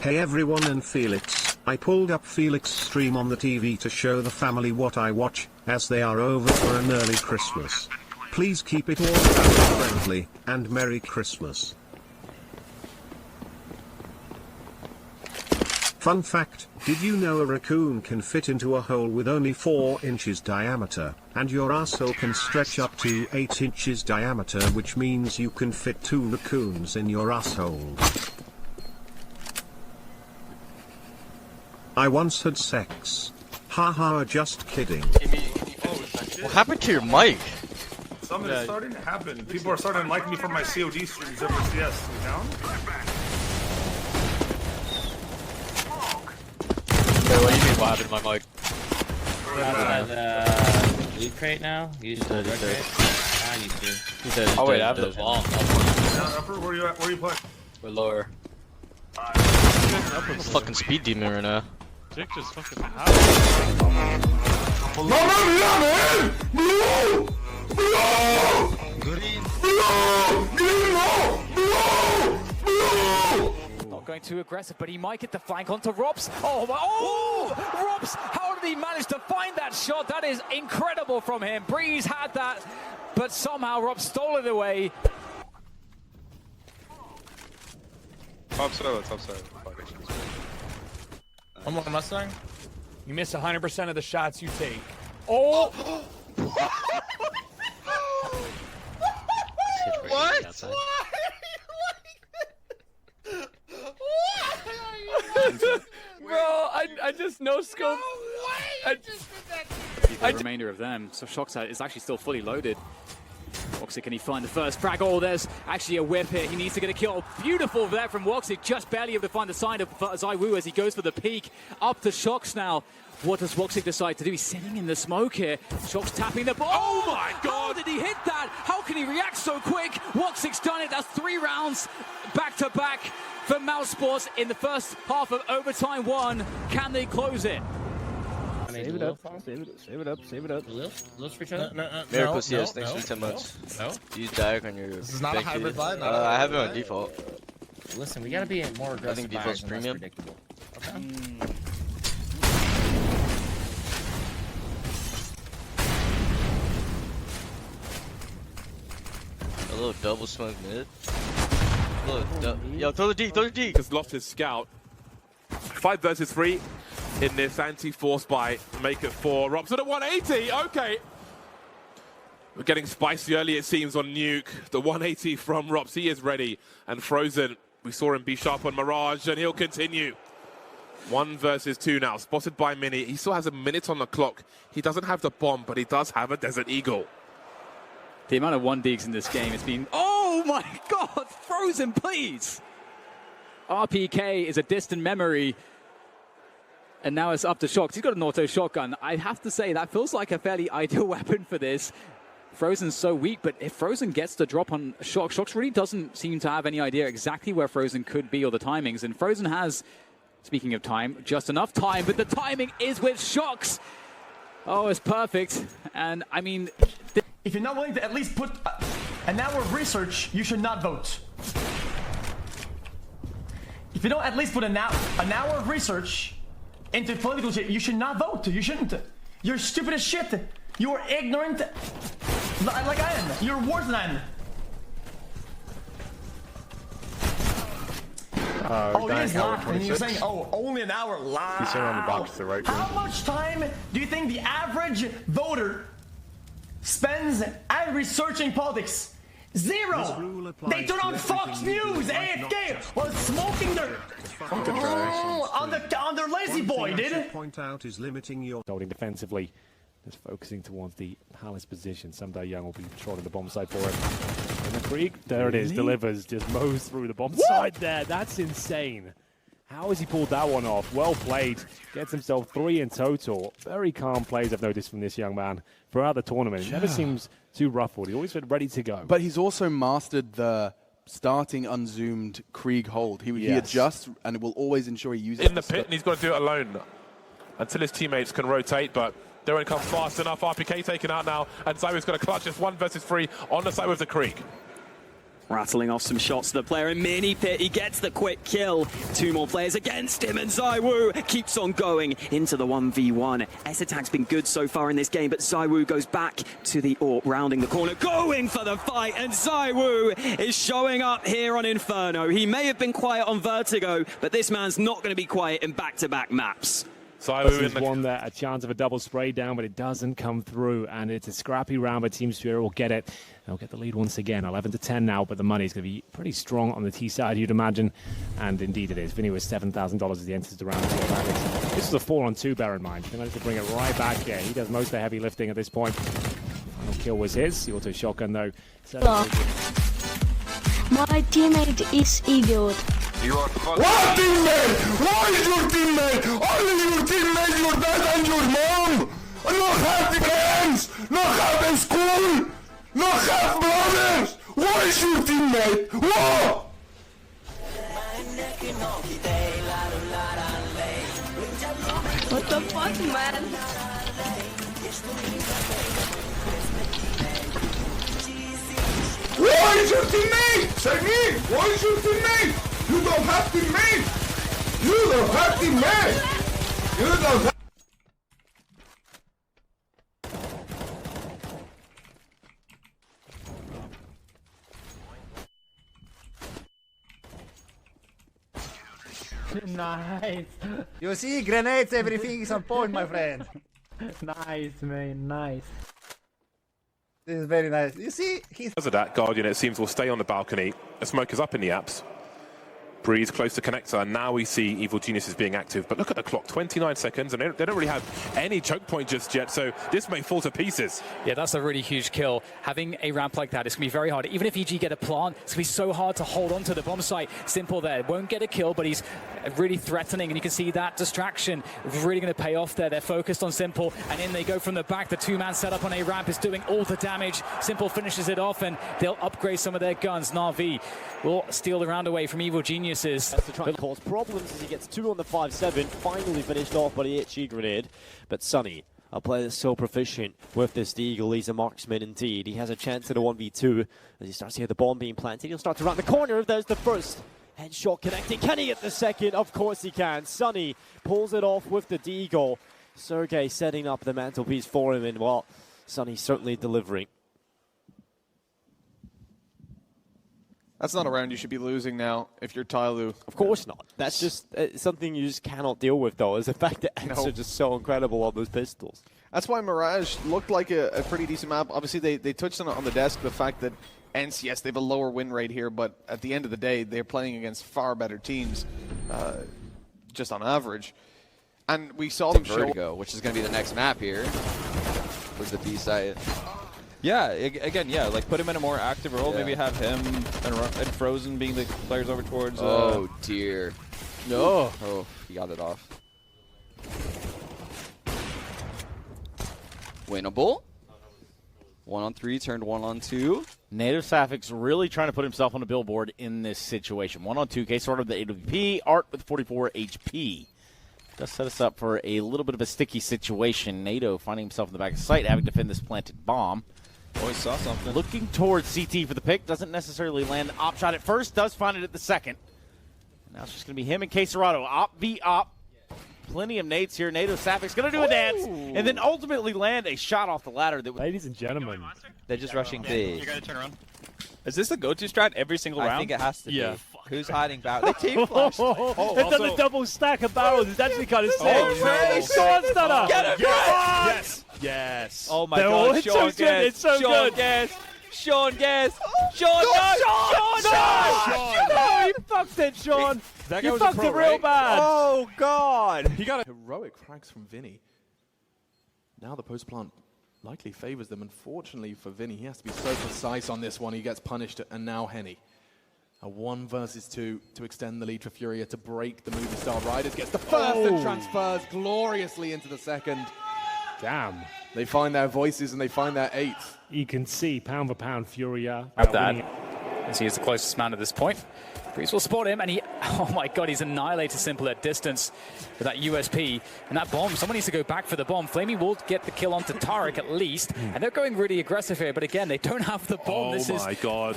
Hey everyone and Felix, I pulled up Felix stream on the TV to show the family what I watch, as they are over for an early Christmas. Please keep it all family friendly, and Merry Christmas. Fun fact, did you know a raccoon can fit into a hole with only 4 inches diameter, and your asshole can stretch up to 8 inches diameter, which means you can fit 2 raccoons in your asshole. I once had sex. Haha, just kidding. What happened to your mic? Something is starting to happen. People are starting to like me from my COD streams over CS. You down? What do you mean, what happened to my mic? Loot crate now? You used to red crate? I used to. Oh wait, I have the bomb. Down upper, where you at? Where you playing? We're lower. Fucking speed demon right now. Jake just fucking Not going too aggressive, but he might get the flank onto Robs. Oh, Robs! How did he manage to find that shot? That is incredible from him. Breeze had that, but somehow Robs stole it away. Top side. One more Mustang. You miss 100% of the shots you take. Oh! What? Bro, I just no scope. The remainder of them. So Shock's is actually still fully loaded. Woxic, can he find the first frag? Oh, there's actually a whip here. He needs to get a kill. Beautiful there from Woxic, just barely able to find the sign of Zaiwu as he goes for the peak. Up to Shocks now. What does Woxic decide to do? He's sitting in the smoke here. Shocks tapping the ball. Oh my God! How did he hit that? How can he react so quick? Woxic's done it. That's 3 rounds back to back for Mouse Sports in the first half of overtime 1. Can they close it? Save it up. Let's return. Miracle CS, thanks for 10 months. No. Use Diag on your. This is not a hybrid vibe. I have it on default. Listen, we gotta be more aggressive. I think default's premium. Predictable. Okay. A little double smoke mid. Yo, throw the D. Just lost his scout. 5 versus 3 in this anti-force buy. Make it 4. Robson at 180. Okay. We're getting spicy early, it seems, on Nuke. The 180 from Rops. He is ready. And Frozen, we saw him be sharp on Mirage, and he'll continue. 1 versus 2 now. Spotted by Mini. He still has a minute on the clock. He doesn't have the bomb, but he does have a Desert Eagle. The amount of 1-digs in this game has been... Oh my God! Frozen, please! RPK is a distant memory. And now it's up to Shocks. He's got an auto shotgun. I have to say, that feels like a fairly ideal weapon for this. Frozen's so weak, but if Frozen gets the drop on Shocks, Shocks really doesn't seem to have any idea exactly where Frozen could be or the timings. And Frozen has, speaking of time, just enough time, but the timing is with Shocks. Oh, it's perfect. And I mean... If you're not willing to at least put an hour of research, you should not vote. If you don't at least put an hour of research into political shit, you should not vote. You shouldn't. You're stupid as shit. You're ignorant like I am. You're worse than I am. Oh, he is laughing. And you're saying, oh, only an hour. Wow. He's sitting on the box to the right. How much time do you think the average voter spends at researching politics? 0. They turn on Fox News, AFK, while smoking their on their lazy boy, dude. Point out is limiting your holding defensively, just focusing towards the Palace position. Someday Young will be trotting the bomb side for it. And the Krieg, there it is, delivers, just mows through the bomb side there. That's insane. How has he pulled that one off? Well played. Gets himself 3 in total. Very calm plays I've noticed from this young man throughout the tournament. Never seems too ruffled. He always been ready to go. But he's also mastered the starting unzoomed Krieg hold. He adjusts and will always ensure he uses in the pit, and he's got to do it alone until his teammates can rotate, but they won't come fast enough. RPK taken out now, and Zaiwu's got to clutch this 1 versus 3 on the side with the Krieg. rattling off some shots to the player in mini pit. He gets the quick kill. 2 more players against him, and ZywOo keeps on going into the 1v1. S-Attack's been good so far in this game, but ZywOo goes back to the AWP, rounding the corner, going for the fight, and ZywOo is showing up here on Inferno. He may have been quiet on Vertigo, but this man's not going to be quiet in back-to-back maps. ZywOo won there, a chance of a double spray down, but it doesn't come through, and it's a scrappy round, but Team Spirit will get it. They'll get the lead once again, 11-10 now, but the money is going to be pretty strong on the T side, you'd imagine, and indeed it is. Vinny with $7,000 as he enters the round. This is a 4-on-2, bear in mind. He managed to bring it right back here. He does most of the heavy lifting at this point. Final kill was his. The auto shotgun, though. My teammate is idiot. You are what teammate? Why is your teammate? Only your teammate, your dad and your mom! Not have the parents! Not have in school! Not have brothers! Why is your teammate? What? What the fuck, man? Why is your teammate? Say me! Why is your teammate? You don't have teammate! You don't have teammate! You don't have... Nice. You see, grenades, everything is on point, my friend. Nice, man, nice. This is very nice. You see, he's... Because of that, Guardian, it seems, will stay on the balcony. A smoke is up in the apps. Breeze close to connector, and now we see Evil Geniuses being active. But look at the clock, 29 seconds, and they don't really have any choke point just yet, so this may fall to pieces. Yeah, that's a really huge kill. Having a ramp like that, it's going to be very hard. Even if EG get a plant, it's going to be so hard to hold on to the bomb site. Simple there. Won't get a kill, but he's really threatening, and you can see that distraction really going to pay off there. They're focused on Simple, and in they go from the back. The 2-man setup on a ramp is doing all the damage. Simple finishes it off, and they'll upgrade some of their guns. Na'Vi will steal the round away from Evil Geniuses. That's to try and cause problems as he gets 2 on the 5-7, finally finished off by the HE grenade. But Sunny, a player that's so proficient with this Deagle, he's a marksman indeed. He has a chance at a 1v2 as he starts to hear the bomb being planted. He'll start to round the corner. There's the first headshot connecting. Can he get the second? Of course he can. Sunny pulls it off with the Deagle. Sergey setting up the mantelpiece for him, and well, Sunny certainly delivering. That's not a round you should be losing now if you're Tyloo. Of course not. That's just something you just cannot deal with, though, is the fact that Ents are just so incredible on those pistols. That's why Mirage looked like a pretty decent map. Obviously, they touched on the desk the fact that Ents, yes, they have a lower win rate here, but at the end of the day, they're playing against far better teams, just on average. And we saw them Vertigo, which is going to be the next map here, was the B site. Yeah, again, yeah, like put him in a more active role. Yeah. Maybe have him and Frozen being the players over towards. Oh dear. No. Oh, he got it off. Winnable. 1-on-3 turned 1-on-2. Native Sapphics really trying to put himself on a billboard in this situation. 1-on-2, Case sort of the AWP, Art with 44 HP. Does set us up for a little bit of a sticky situation. NATO finding himself in the back of the site, having to defend this planted bomb. Boy, saw something. Looking towards CT for the pick. Doesn't necessarily land the op shot at first. Does find it at the second. Now it's just going to be him and Queserado. Op v op. Plenty of nades here. NATO Sapphics going to do a dance. And then ultimately land a shot off the ladder. That Ladies and gentlemen. They're just rushing B. You got to turn around. Is this the go-to strat every single round? I think it has to be. Yeah. Who's hiding barrels? They team flashed. They've done a double stack of barrels. It's actually kind of sick. Sean Stunner. Get it, yes. Yes. Oh my God, Sean Guest. It's so Sean good. Guest. Sean Guest. Sean, no, you fucked it, Sean. You fucked it real bad. Oh God. He got a heroic frags from Vinny. Now the post plant likely favors them. Unfortunately for Vinny, he has to be so precise on this one. He gets punished, and now Henny. A 1 versus 2 to extend the lead for Furia to break the movie star Riders. Gets the first and transfers gloriously into the second. Damn. They find their voices and they find their 8th. You can see pound for pound Furia. Grab that, as he is the closest man at this point. Breeze will spot him, and oh my god, he's annihilated Simple at distance with that USP. And that bomb, someone needs to go back for the bomb. Flamey will get the kill onto Tarek at least, and they're going really aggressive here, but again, they don't have the bomb. This is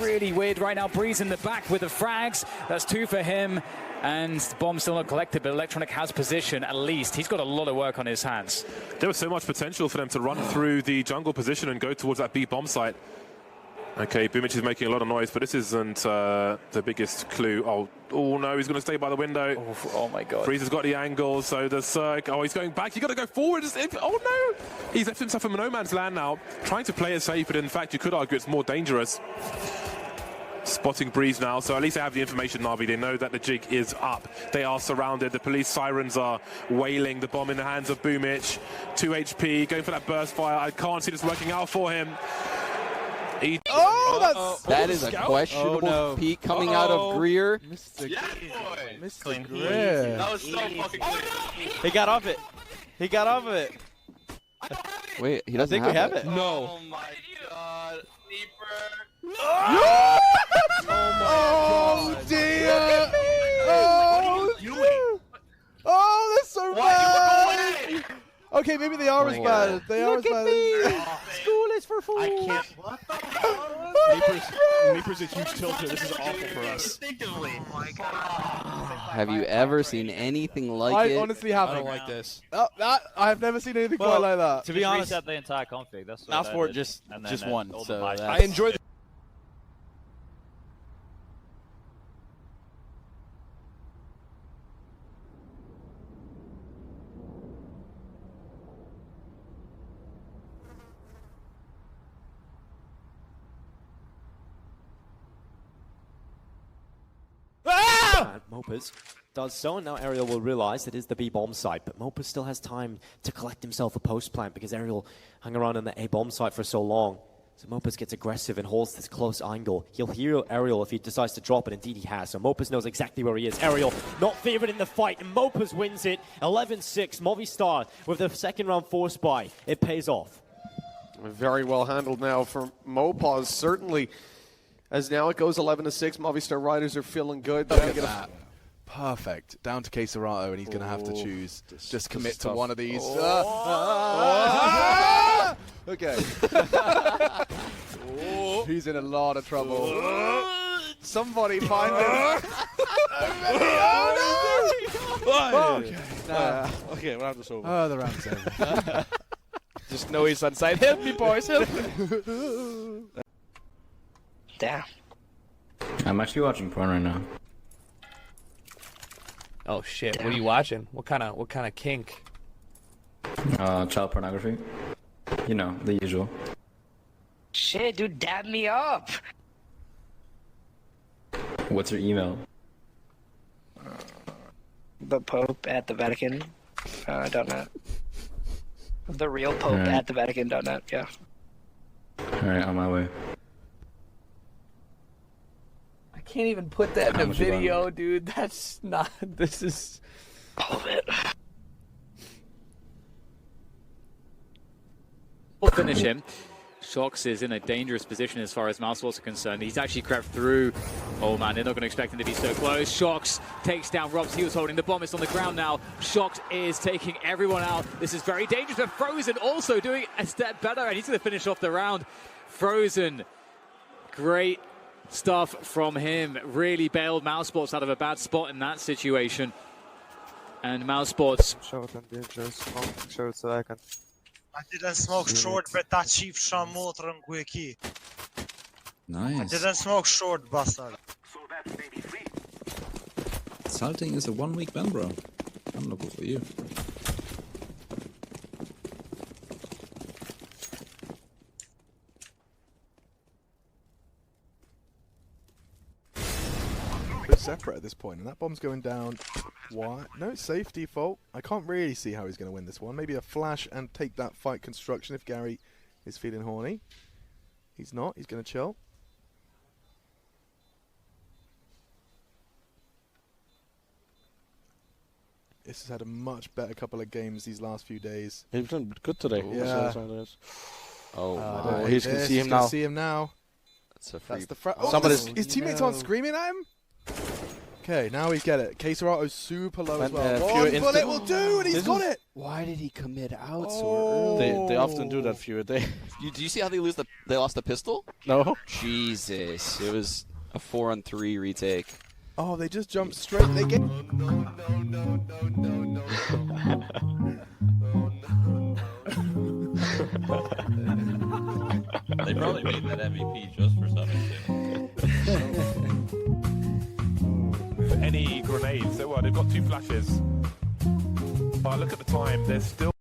really weird right now. Breeze in the back with the frags. That's 2 for him, and the bomb's still not collected, but Electronic has position at least. He's got a lot of work on his hands. There was so much potential for them to run through the jungle position and go towards that B bomb site. Okay, Boomich is making a lot of noise, but this isn't the biggest clue. Oh no, he's going to stay by the window. Oh my god. Breeze has got the angle, so the Cirque. Oh, he's going back. You got to go forward. Oh no! He's left himself in no man's land now, trying to play it safe, but in fact, you could argue it's more dangerous. Spotting Breeze now, so at least they have the information, Navi. They know that the jig is up. They are surrounded. The police sirens are wailing. The bomb in the hands of Boomich. 2 HP, going for that burst fire. I can't see this working out for him. That is a questionable peek coming out of Greer. Mr. Greer. That was so fucking good. He got off it. He got off of it. Wait, he doesn't have it. No. Oh my god. Oh dear! Oh, that's so bad! Okay, maybe they are as bad. They are as bad. School is for fools. I can't. Meeper's a huge tilter. This is awful for us. Have you ever seen anything like it? I honestly haven't. I don't like this. I have never seen anything quite like that. To be honest, reset the entire config. That's Mouse Sport just won. So I enjoy the Mopers does so, and now Ariel will realize it is the B-bomb site, but Mopers still has time to collect himself a post plant because Ariel hung around on the A-bomb site for so long. So Mopers gets aggressive and holds this close angle. He'll hear Ariel if he decides to drop it. Indeed he has. So Mopers knows exactly where he is. Ariel not favored in the fight, and Mopers wins it. 11-6. Movistar with the second round force buy. It pays off. Very well handled now for Mopaz, certainly. As now it goes 11-6. Movistar Riders are feeling good. Look at that. Perfect. Down to Keserato, and he's going to have to choose. Just commit to one of these. Okay. He's in a lot of trouble. Somebody find him. Okay, we'll have this over. Oh, the round's over. Just know he's on side. Help me, boys. Help me. Damn. I'm actually watching porn right now. Oh shit! What are you watching? What kind of kink? Child pornography. You know, the usual. Shit, dude, dab me up. What's your email? The Pope at the Vatican. .net. The real Pope Right. at the Vatican.net. Yeah. Alright, on my way. I can't even put that How in a much you want? video, dude. That's not. This is all of it. We'll finish him. Shox is in a dangerous position as far as Mousesports are concerned. He's actually crept through. Oh man, they're not going to expect him to be so close. Shox takes down Robs. He was holding the bomb. It's on the ground now. Shox is taking everyone out. This is very dangerous, but Frozen also doing a step better, and he's going to finish off the round. Frozen, great stuff from him. Really bailed Mousesports out of a bad spot in that situation. And Mousesports. Short so I can. I didn't smoke short, but that chief shot more tranquilly. Nice. I didn't smoke short, bastard. Salting is a 1 week ban, bro. I'm looking for you. They're separate at this point, and that bomb's going down. Why? No, it's safe default. I can't really see how he's going to win this one. Maybe a flash and take that fight construction if Gary is feeling horny. He's not. He's going to chill. This has had a much better couple of games these last few days. He's been good today. Yeah. Oh, he's going to see him now. See him now. That's a free. That's the his teammates aren't screaming at him. Okay, now we get it. Caserato's super low as well. Fury One bullet will do, and he's got it. Why did he commit out so early? They often do that, Fury. Do you see how they lost the pistol? No. Jesus, it was a 4-on-3 retake. Oh, they just jumped straight. They get. They probably made that MVP just for something. Any grenades? Well, they've got 2 flashes. But look at the time. There's still.